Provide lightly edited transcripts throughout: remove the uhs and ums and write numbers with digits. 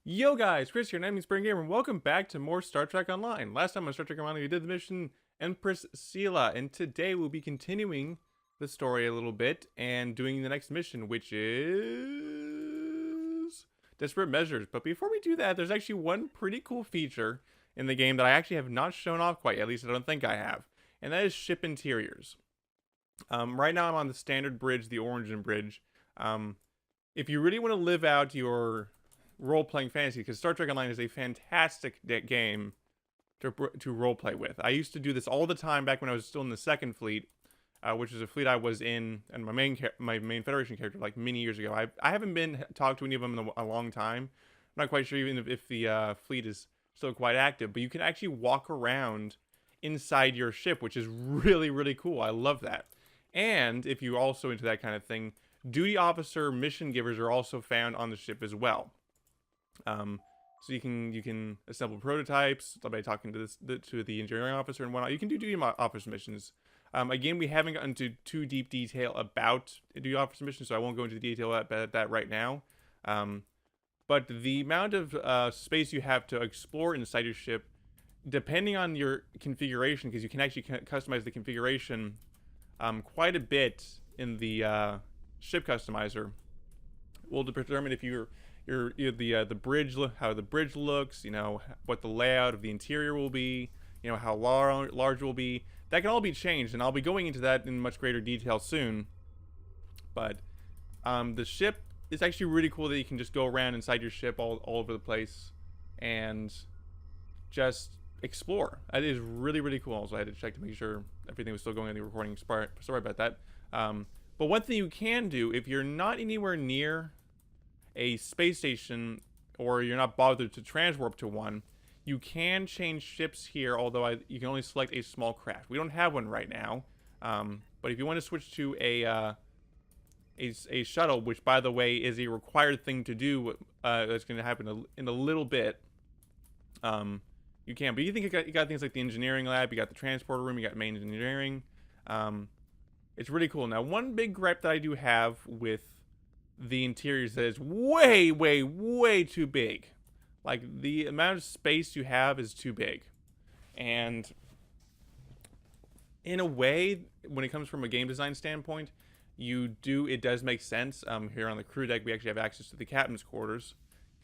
Yo guys, Chris here, and I'm Spring Gamer, and welcome back to more Star Trek Online. Last time on Star Trek Online, we did the mission Empress Sela, and today we'll be continuing the story a little bit and doing the next mission, which is Desperate Measures. But before we do that, there's actually one pretty cool feature in the game that I actually have not shown off quite yet, at least I don't think I have, and that is ship interiors. Right now I'm on the standard bridge, the Origin bridge. If you really want to live out your role-playing fantasy, because Star Trek Online is a fantastic game to role-play with. I used to do this all the time back when I was still in the Second Fleet, which is a fleet I was in, and my main Federation character like many years ago. I haven't been talked to any of them in a long time. I'm not quite sure even if the fleet is still quite active, but you can actually walk around inside your ship, which is really cool. I love that. And if you're also into that kind of thing, duty officer mission givers are also found on the ship as well. So you can assemble prototypes by talking to the engineering officer and whatnot. You can do duty officer missions. Again, we haven't gotten into too deep detail about duty officer missions, so I won't go into detail about that right now. But the amount of space you have to explore inside your ship, depending on your configuration, because you can actually customize the configuration quite a bit in the ship customizer, will determine if you're the bridge, how the bridge looks, what the layout of the interior will be, how large it will be. That can all be changed, and I'll be going into that in much greater detail soon. But the ship is actually really cool that you can just go around inside your ship all over the place and just explore. That is really cool. So I had to check to make sure everything was still going in the recording. Sorry about that. But one thing you can do, if you're not anywhere near a space station, or you're not bothered to transwarp to one, you can change ships here, although you can only select a small craft. We don't have one right now, but if you want to switch to a shuttle, which by the way is a required thing to do, that's going to happen in a little bit, you can. But you got things like the engineering lab, you got the transporter room, you got main engineering. It's really cool. Now, one big gripe that I do have with the interiors that is way too big. Like, the amount of space you have is too big. And in a way, when it comes from a game design standpoint, it does make sense. Here on the crew deck, we actually have access to the captain's quarters.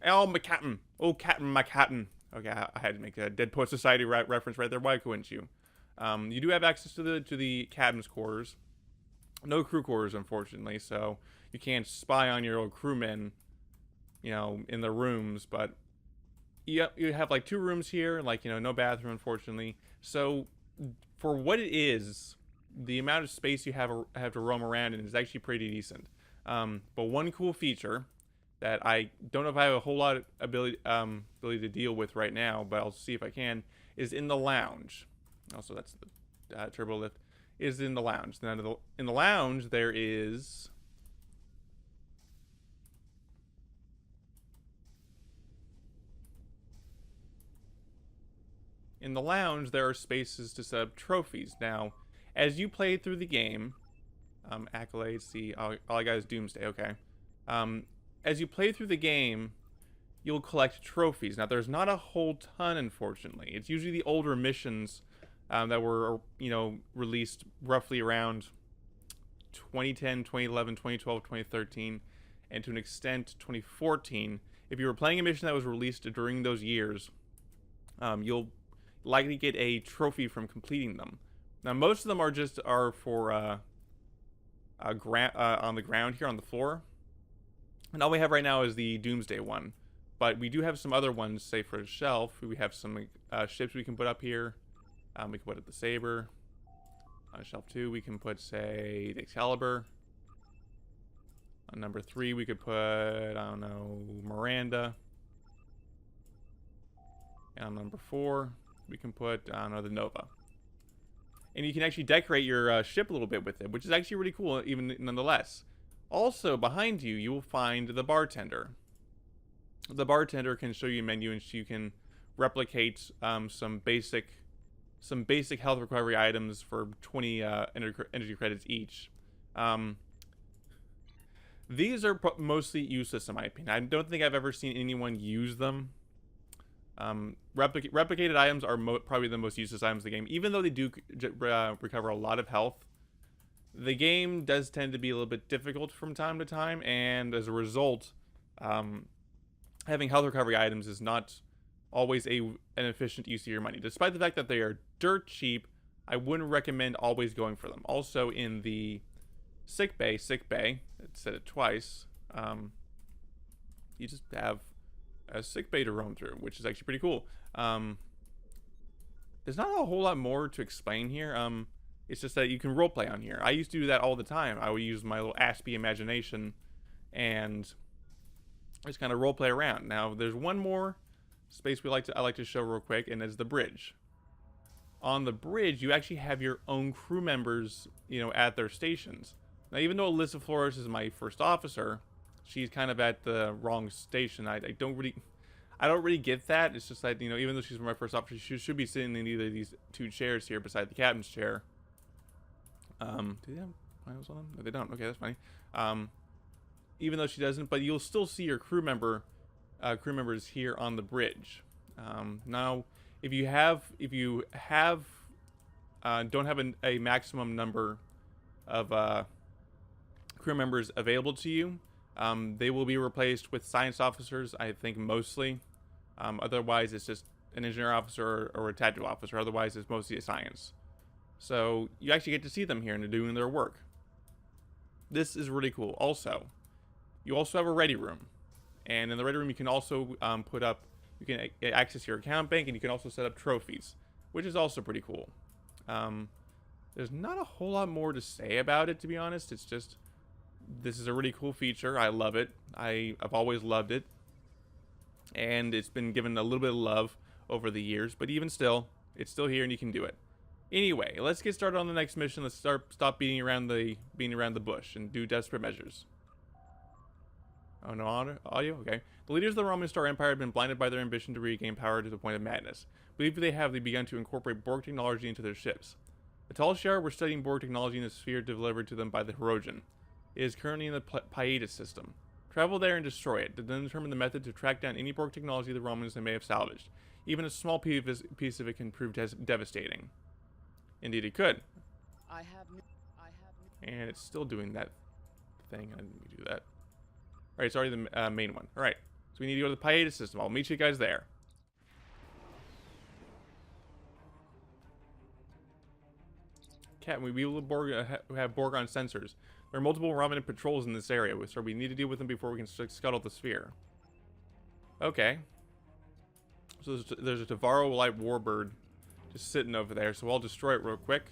Oh, my captain. Oh, captain, my captain. Okay, I had to make a Dead Poet Society reference right there. Why couldn't you? You do have access to the captain's quarters. No crew quarters, unfortunately, so you can't spy on your old crewmen, in the rooms. But you have like 2 rooms here, like, no bathroom, unfortunately. So for what it is, the amount of space you have to roam around in is actually pretty decent. But one cool feature that I don't know if I have a whole lot of ability to deal with right now, but I'll see if I can, is in the lounge. Also, that's the turbo lift. Is in the lounge. Now, in the lounge, there is there are spaces to set up trophies. Now, as you play through the game, accolades. See, all I got is Doomsday. Okay. As you play through the game, you'll collect trophies. Now, there's not a whole ton, unfortunately. It's usually the older missions that were, released roughly around 2010, 2011, 2012, 2013, and to an extent 2014. If you were playing a mission that was released during those years, you'll likely get a trophy from completing them. Now, most of them are for on the ground here on the floor, and all we have right now is the Doomsday one. But we do have some other ones, say for the shelf. We have some ships we can put up here. We can put up the Saber. On shelf 2, we can put, say, the Excalibur. On number 3, we could put, I don't know, Miranda. And on number 4, we can put, I don't know, the Nova. And you can actually decorate your ship a little bit with it, which is actually really cool, even nonetheless. Also, behind you, you will find the bartender. The bartender can show you a menu, and you can replicate some basic health recovery items for 20 energy credits each. These are mostly useless in my opinion. I don't think I've ever seen anyone use them. Replicated items are probably the most useless items in the game. Even though they do recover a lot of health, the game does tend to be a little bit difficult from time to time, and as a result, having health recovery items is not always an efficient use of your money. Despite the fact that they are dirt cheap, I wouldn't recommend always going for them. Also, in the sick bay, it said it twice, you just have a sick bay to roam through, which is actually pretty cool. There's not a whole lot more to explain here. It's just that you can roleplay on here. I used to do that all the time. I would use my little Aspie imagination and just kind of roleplay around. Now, there's one more space I like to show real quick, and it's the bridge. On the bridge, you actually have your own crew members, at their stations. Now, even though Alyssa Flores is my first officer, she's kind of at the wrong station. I don't really get that. It's just that, even though she's my first officer, she should be sitting in either of these two chairs here beside the captain's chair. Do they have finals on them? No, they don't. Okay, that's funny. Even though she doesn't, but you'll still see your crew members here on the bridge. Now, if you don't have a maximum number of crew members available to you, they will be replaced with science officers, I think, mostly. Otherwise, it's just an engineer officer or a tactical officer. Otherwise, it's mostly a science. So you actually get to see them here and they're doing their work. This is really cool. Also, you also have a ready room. And in the ready room, you can also you can access your account bank, and you can also set up trophies, which is also pretty cool. There's not a whole lot more to say about it, to be honest. It's just, this is a really cool feature. I love it. I've always loved it. And it's been given a little bit of love over the years, but even still, it's still here and you can do it. Anyway, let's get started on the next mission. Let's stop beating around the bush and do desperate measures. Oh, no audio? Okay. The leaders of the Roman Star Empire have been blinded by their ambition to regain power to the point of madness. Believe they've begun to incorporate Borg technology into their ships. The Tal Shiar were studying Borg technology in the sphere delivered to them by the Hirogen. It is currently in the Pleiades system. Travel there and destroy it, to then determine the method to track down any Borg technology the Romans may have salvaged. Even a small piece of it can prove devastating. Indeed it could. And it's still doing that thing. I didn't mean to do that. Alright, it's already the main one. Alright, so we need to go to the Pleiades system. I'll meet you guys there. Captain, we will have Borg on sensors. There are multiple Romulan patrols in this area, so we need to deal with them before we can scuttle the sphere. Okay. So there's a Tavaro Light Warbird just sitting over there, so I'll destroy it real quick.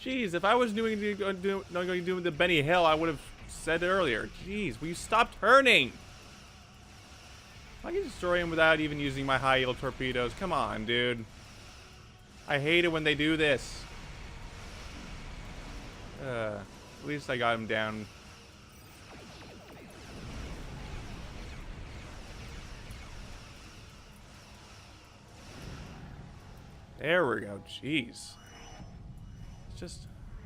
Jeez, if I was doing the Benny Hill, I would have said it earlier. Jeez, will you stop turning? I can destroy him without even using my high-yield torpedoes. Come on, dude. I hate it when they do this. At least I got him down. There we go. Jeez. It's just...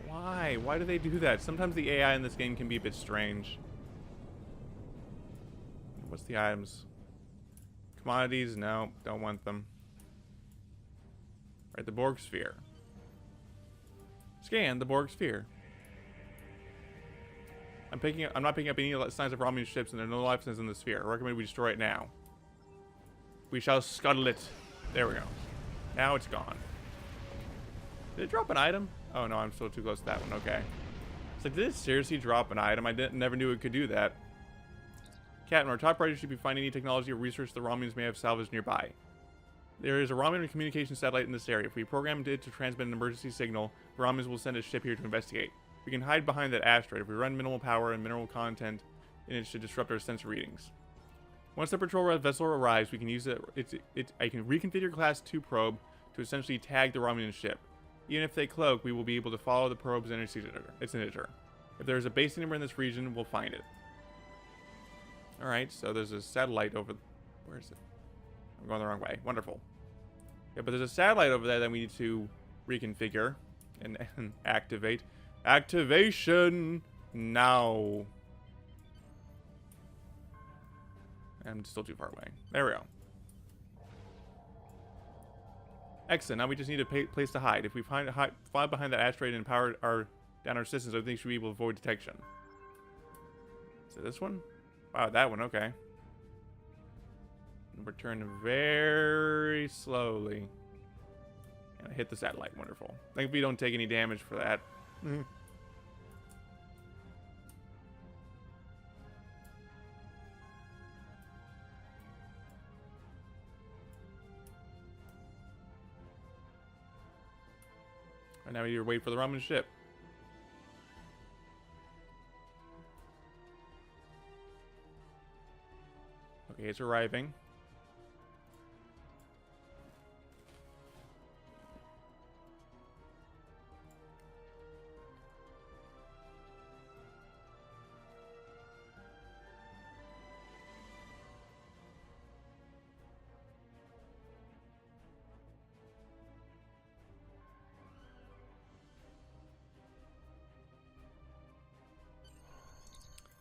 why? Why do they do that? Sometimes the AI in this game can be a bit strange. What's the items? Commodities? No, don't want them. Right, the Borg sphere. Scan the Borg sphere. I'm not picking up any signs of Romulan ships, and there are no life signs in the sphere. I recommend we destroy it now. We shall scuttle it. There we go. Now it's gone. Did it drop an item? Oh no, I'm still too close to that one. Okay. It's like, did it seriously drop an item? I never knew it could do that. Captain, our top priority should be finding any technology or research the Romulans may have salvaged nearby. There is a Romulan communication satellite in this area. If we programmed it to transmit an emergency signal, the Romulans will send a ship here to investigate. We can hide behind that asteroid. If we run minimal power and mineral content, and it should disrupt our sensor readings. Once the patrol vessel arrives, we can use it. I can reconfigure Class 2 probe to essentially tag the Romulan ship. Even if they cloak, we will be able to follow the probe's signature. If there is a base anywhere in this region, we'll find it. Alright, so there's a satellite over... where is it? I'm going the wrong way. Wonderful. Yeah, but there's a satellite over there that we need to reconfigure and activate. Activation now. I'm still too far away. There we go. Excellent. Now we just need a place to hide. If we fly behind that asteroid and power down our systems, I think we should be able to avoid detection. Is it this one? Wow, that one. Okay. Return very slowly. And I hit the satellite. Wonderful. I think we don't take any damage for that. And now we need to wait for the Roman ship. Okay, it's arriving.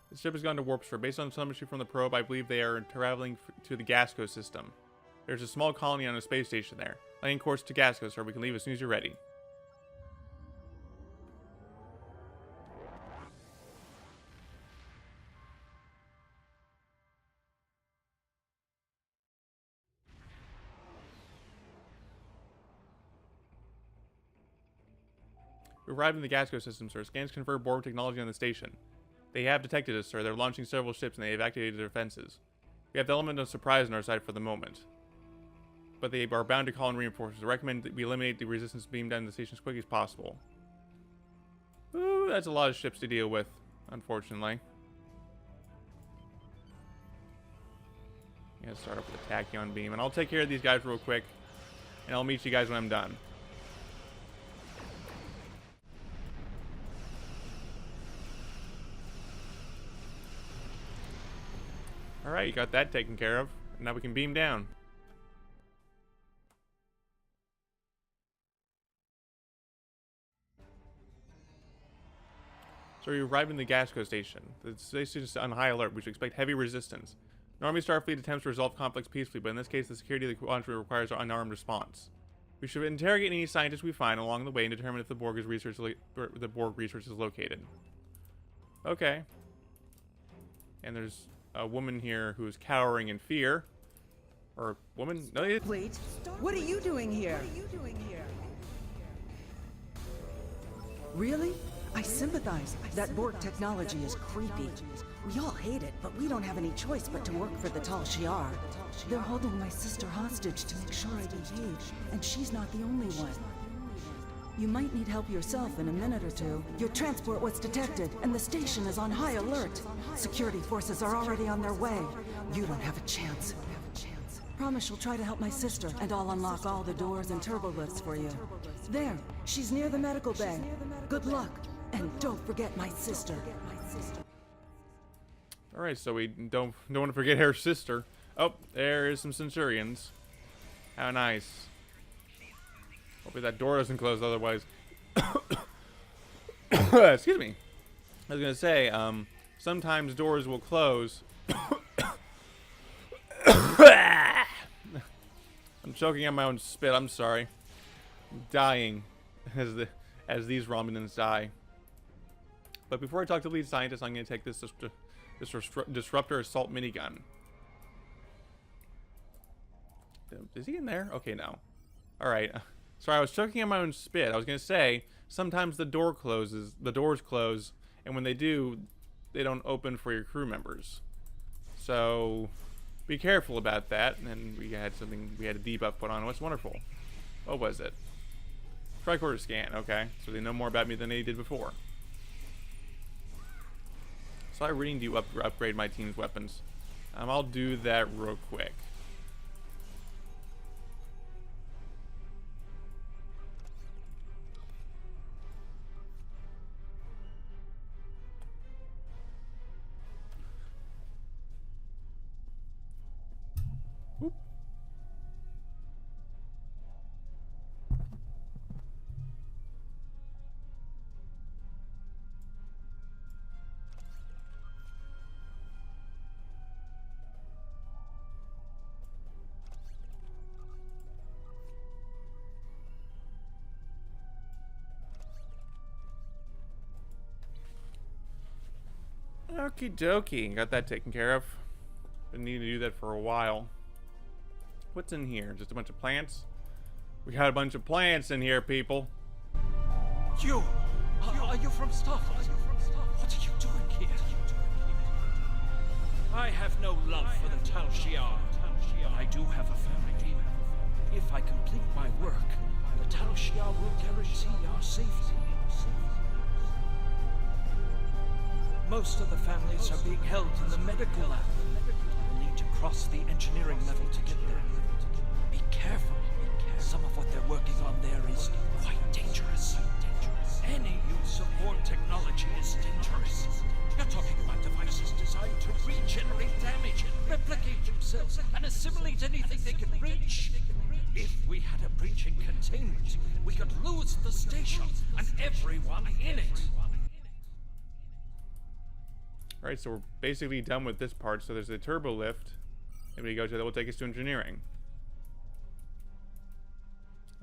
The ship has gone to warp shore. Based on telemetry from the probe, I believe they are traveling to the Gasco system. There's a small colony on a space station there. Laying course to Gasco, sir. We can leave as soon as you're ready. We arrived in the Gasco system, sir. Scans confirm Borg technology on the station. They have detected us, sir. They're launching several ships and they have activated their defenses. We have the element of surprise on our side for the moment. But they are bound to call in reinforcements. I recommend that we eliminate the resistance beam down the station as quickly as possible. Ooh, that's a lot of ships to deal with, unfortunately. I'm gonna start up with a tachyon beam, and I'll take care of these guys real quick, and I'll meet you guys when I'm done. Alright, you got that taken care of. Now we can beam down. So we arrived in the Gasco station. The station is on high alert. We should expect heavy resistance. Normally Starfleet attempts to resolve conflicts peacefully, but in this case the security of the country requires an unarmed response. We should interrogate any scientists we find along the way and determine if the Borg research is located. Okay. And there's a woman here who's cowering in fear. Or woman? No, Wait, what are you doing here? Really? I sympathize. That Borg technology is creepy. We all hate it, but we don't have any choice but to work for the Tal Shiar. They're holding my sister hostage to make sure I behave, and she's not the only one. You might need help yourself in a minute or two. Your transport was detected, and the station is on high alert. Security forces are already on their way. You don't have a chance. Promise you'll try to help my sister, and I'll unlock all the doors and turbo lifts for you. There, she's near the medical bay. Good luck, and don't forget my sister. Alright, so we don't want to forget her sister. Oh, there is some Centurions. How nice. Hopefully that door doesn't close otherwise. Excuse me. I was going to say, sometimes doors will close. I'm choking on my own spit. I'm sorry. I'm dying as these Romulans die. But before I talk to the lead scientist, I'm going to take this disruptor assault minigun. Is he in there? Okay, no. Alright. Sorry, I was choking on my own spit. I was going to say, sometimes the doors close, and when they do, they don't open for your crew members. So be careful about that. And we had a debuff put on. What's wonderful? What was it? Tricorder scan. Okay, so they know more about me than they did before. So I really need to upgrade my team's weapons. I'll do that real quick. Okie dokie. Got that taken care of. Been needing to do that for a while. What's in here? Just a bunch of plants? We got a bunch of plants in here, people. You! Are you from Starflight? What are you doing here? I have no love for the Tal Shiar, but I do have a family demon. If I complete my work, the Tal Shiar will guarantee our safety. Most of the families are being held in the medical lab. We'll need to cross the engineering level to get there. Be careful. Some of what they're working on there is quite dangerous. Any use of Borg technology is dangerous. You're talking about devices designed to regenerate damage, replicate themselves, and assimilate anything they can reach. If we had a breach in containment, we could lose the station and everyone in it. Alright, so we're basically done with this part. So there's the turbo lift. And we go to that will take us to engineering.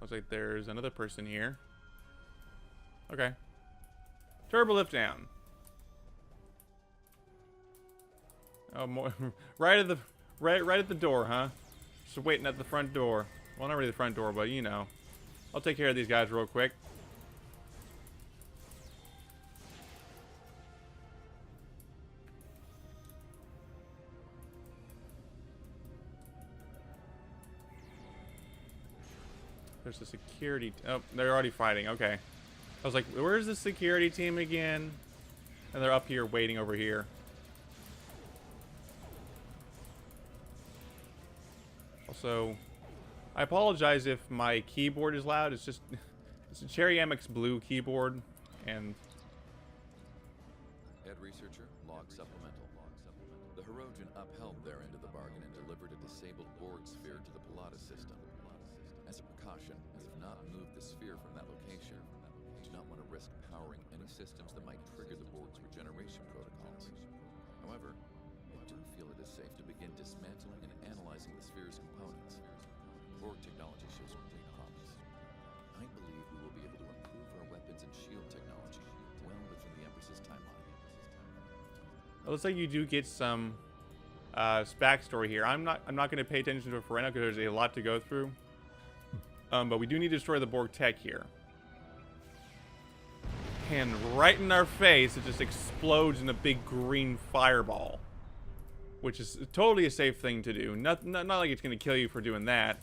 Looks like there's another person here. Okay. Turbo lift down. Oh, more right at the door, huh? Just waiting at the front door. Well, not really the front door, but you know. I'll take care of these guys real quick. There's a security. Oh, they're already fighting. Okay. I was like, where's the security team again? And they're up here waiting over here. Also, I apologize if my keyboard is loud. It's just, it's a Cherry MX Blue keyboard, and Head researcher, log supplemental. The Hirogen upheld their end of the bargain and delivered a disabled Borg sphere to the Pilatus system. As a precaution, as if not moved the sphere from that location, I do not want to risk powering any systems that might trigger the Borg's regeneration protocols. However, I do feel it is safe to begin dismantling and analyzing the sphere's components. Borg technology shows great promise. I believe we will be able to improve our weapons and shield technology well within the Empress's timeline. it looks like you do get some backstory here. I'm not going to pay attention to it for right now because there's a lot to go through. But we do need to destroy the Borg tech here. And right in our face, it just explodes in a big green fireball. Which is totally a safe thing to do. Not like it's going to kill you for doing that.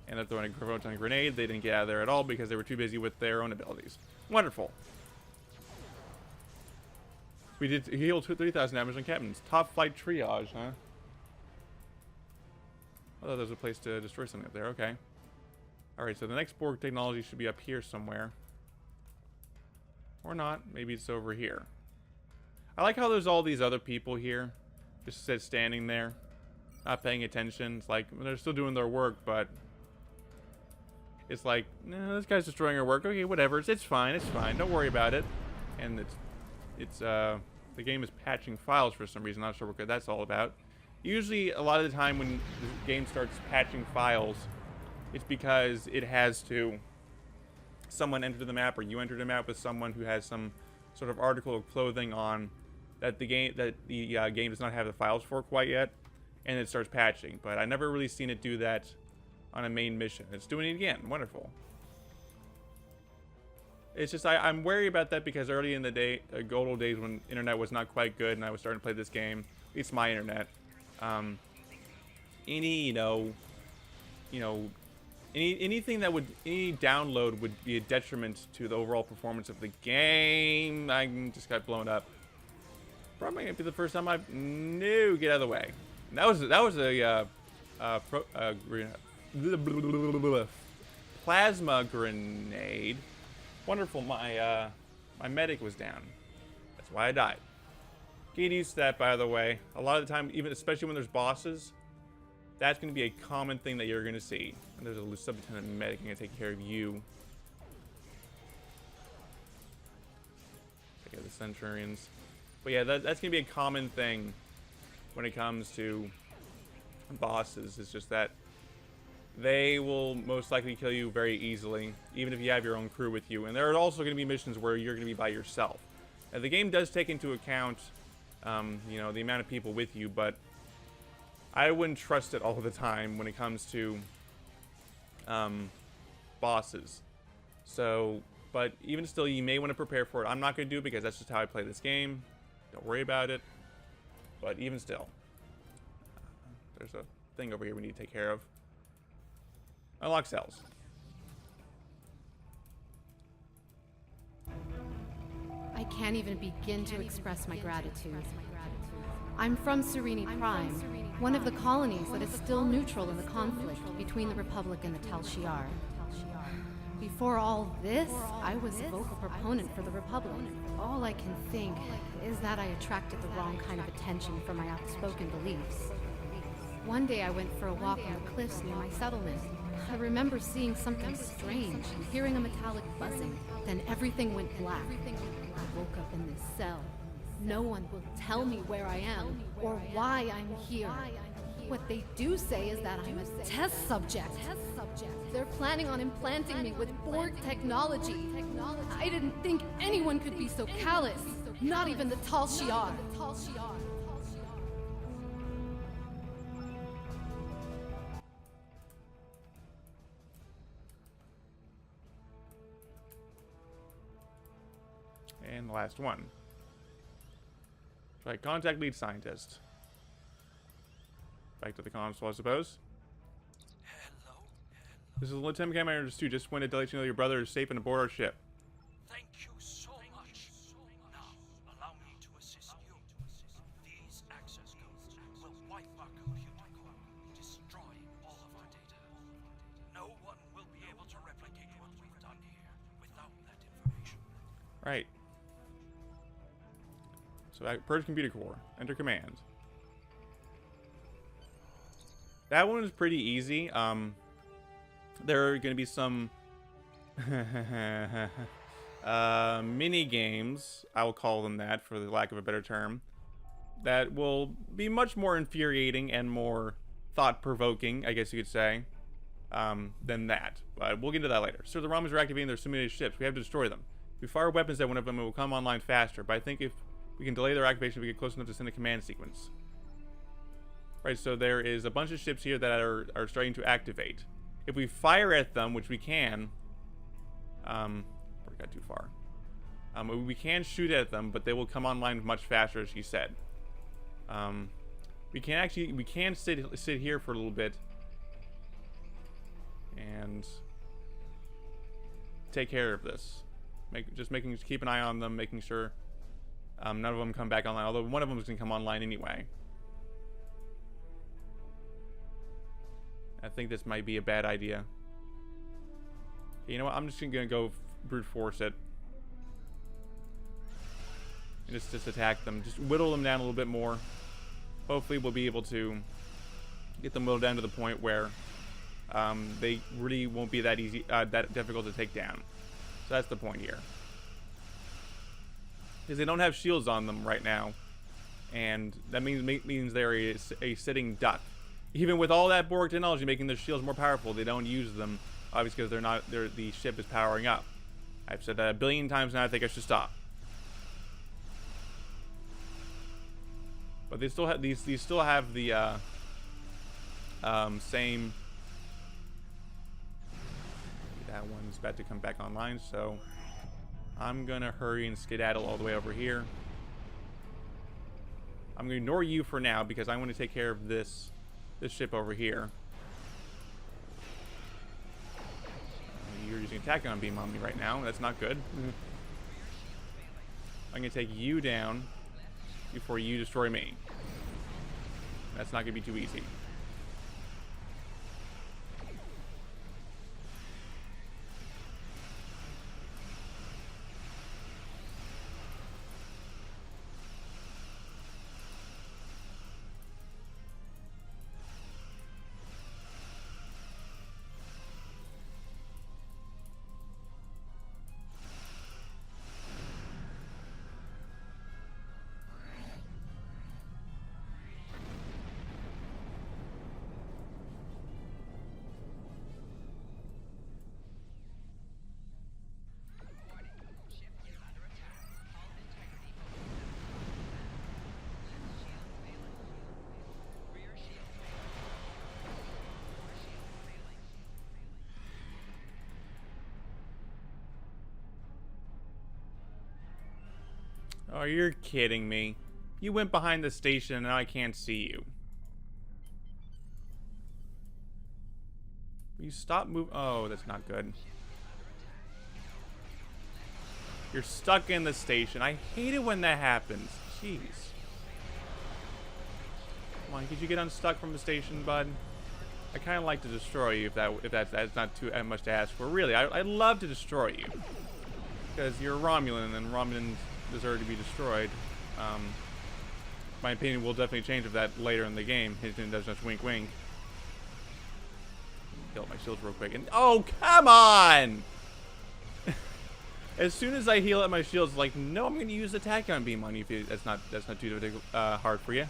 And they're throwing a proton grenade. They didn't get out of there at all because they were too busy with their own abilities. Wonderful. We did heal 3,000 damage on captains. Top flight triage, huh? I thought there was a place to destroy something up there. Okay. Alright, so the next Borg technology should be up here somewhere. Or not. Maybe it's over here. I like how there's all these other people here. Just standing there. Not paying attention. It's like, they're still doing their work, but... It's like, no, this guy's destroying our work. Okay, whatever. It's fine. It's fine. Don't worry about it. And the game is patching files for some reason. Not sure what that's all about. Usually, a lot of the time when the game starts patching files, it's because it has to... Someone entered the map, or you entered a map with someone who has some sort of article of clothing on that the game does not have the files for quite yet, and it starts patching. But I never really seen it do that on a main mission. It's doing it again. Wonderful. It's just I'm wary about that because early in the day, good old days when internet was not quite good, and I was starting to play this game, at least my internet. Any download would be a detriment to the overall performance of the game. I just got blown up. Probably gonna be the first time no, get out of the way. That was a plasma grenade. Wonderful. My medic was down. That's why I died. Get used to that, by the way. A lot of the time, even especially when there's bosses, that's going to be a common thing that you're going to see. And there's a sub-lieutenant medic going to take care of you. Take care of the Centurions. But yeah, that's going to be a common thing when it comes to bosses. It's just that they will most likely kill you very easily, even if you have your own crew with you. And there are also going to be missions where you're going to be by yourself. Now, the game does take into account you know, the amount of people with you, but I wouldn't trust it all the time when it comes to bosses. So, but even still, you may want to prepare for it. I'm not going to do it because that's just how I play this game. Don't worry about it. But even still, there's a thing over here we need to take care of. Unlock cells. I can't even begin to express my gratitude. I'm from Serene Prime, one of the colonies that is still neutral in the conflict between the Republic and the Tal Shiar. Before all this, I was a vocal proponent for the Republic. All I can think is that I attracted the wrong kind of attention for my outspoken beliefs. One day I went for a walk on the cliffs near my settlement. I remember seeing something strange and hearing a metallic buzzing. Then everything went black. I woke up in this cell. No one will tell me where I am or why I'm here. What they do say is that I'm a test subject. They're planning on implanting me with Borg technology. I didn't think anyone could be so callous. Not even the Tal Shiar. And the last one. Try contact lead scientist. Back to the console, I suppose. Hello? This is Lieutenant Commander 2. Just wanted to let you know your brother is safe and aboard our ship. Thank you so much. Now, allow me to assist you. These access codes will wipe our computer core, destroying all of our data. No one will be able to replicate what we've done here without that information. Right. So, purge computer core. Enter command. That one is pretty easy. There are going to be some mini games, I will call them that for the lack of a better term, that will be much more infuriating and more thought-provoking, I guess you could say, than that. But we'll get into that later. So the Romans are activating their simulated ships. We have to destroy them. If we fire weapons at one of them, it will come online faster. But I think if we can delay their activation, we get close enough to send a command sequence. Right, so there is a bunch of ships here that are starting to activate. If we fire at them, which we can, we got too far. We can shoot at them, but they will come online much faster, as you said. We can sit here for a little bit and take care of this. Keep an eye on them, making sure none of them come back online. Although one of them is going to come online anyway. I think this might be a bad idea. You know what? I'm just going to go brute force it. And just attack them. Just whittle them down a little bit more. Hopefully we'll be able to get them whittled down to the point where they really won't be that easy, that difficult to take down. So that's the point here. Because they don't have shields on them right now. And that means they're a sitting duck. Even with all that Borg technology making their shields more powerful, they don't use them, obviously, because the ship is powering up. I've said that a billion times now. I think I should stop. But they still have these still have the same. That one's about to come back online, so I'm gonna hurry and skedaddle all the way over here. I'm gonna ignore you for now because I want to take care of this ship over here. You're using attack gun beam on me right now. That's not good. I'm gonna take you down before you destroy me. That's not gonna be too easy. Oh, you're kidding me. You went behind the station and now I can't see you. You stop moving. Oh, that's not good. You're stuck in the station. I hate it when that happens. Jeez. Come on, could you get unstuck from the station, bud? I kind of like to destroy you if that's not too much to ask for. Really, I'd love to destroy you. Because you're a Romulan, and Romulans deserve to be destroyed. My opinion will definitely change of that later in the game. His does such wink wink. Kill my shields real quick. And oh, come on! As soon as I heal up my shields, like, no, I'm going to use the Tachyon beam on you. If that's not too hard for you.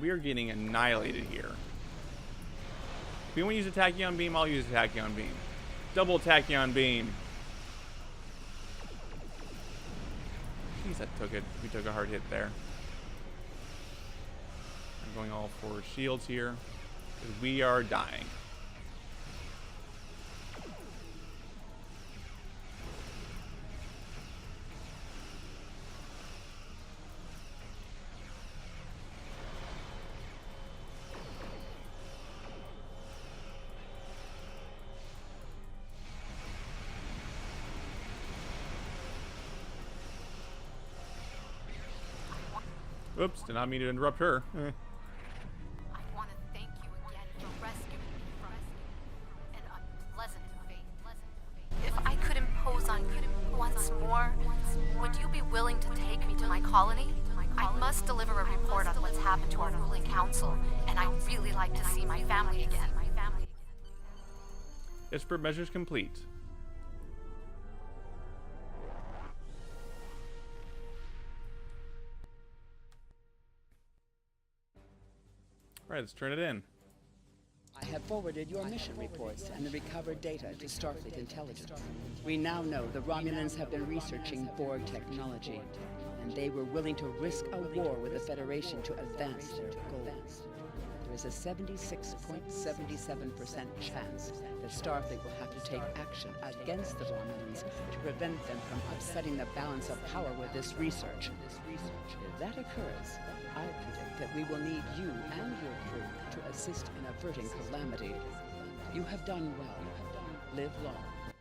We are getting annihilated here. If you want to use a Tachyon beam, I'll use a Tachyon beam. Double Tachyon beam. Jeez, we took a hard hit there. I'm going all for shields here, because we are dying. Oops, did not mean to interrupt her. I want to thank you again for rescuing me from an unpleasant fate. If I could impose on you once more, would you be willing to take me to my colony? I must deliver a report on what's happened to our ruling council, and I'd really like to see my family again. Desperate measures complete. All right, let's turn it in. I have forwarded your mission reports and the recovered data to Starfleet Intelligence. We now know the Romulans have been researching Borg technology, and they were willing to risk a war with the Federation to advance their goals. There is a 76.77% chance that Starfleet will have to take action against the Romulans to prevent them from upsetting the balance of power with this research. If that occurs, I predict that we will need you and your crew to assist in averting calamity. You have done well. Live long and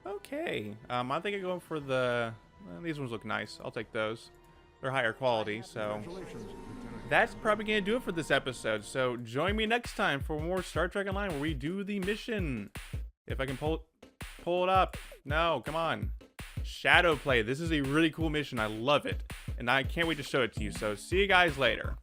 prosper. Okay, I think I'm going for the... Well, these ones look nice. I'll take those. They're higher quality, so... That's probably going to do it for this episode. So join me next time for more Star Trek Online where we do the mission. If I can pull it up. No, come on. Shadow Play. This is a really cool mission. I love it. And I can't wait to show it to you. So see you guys later.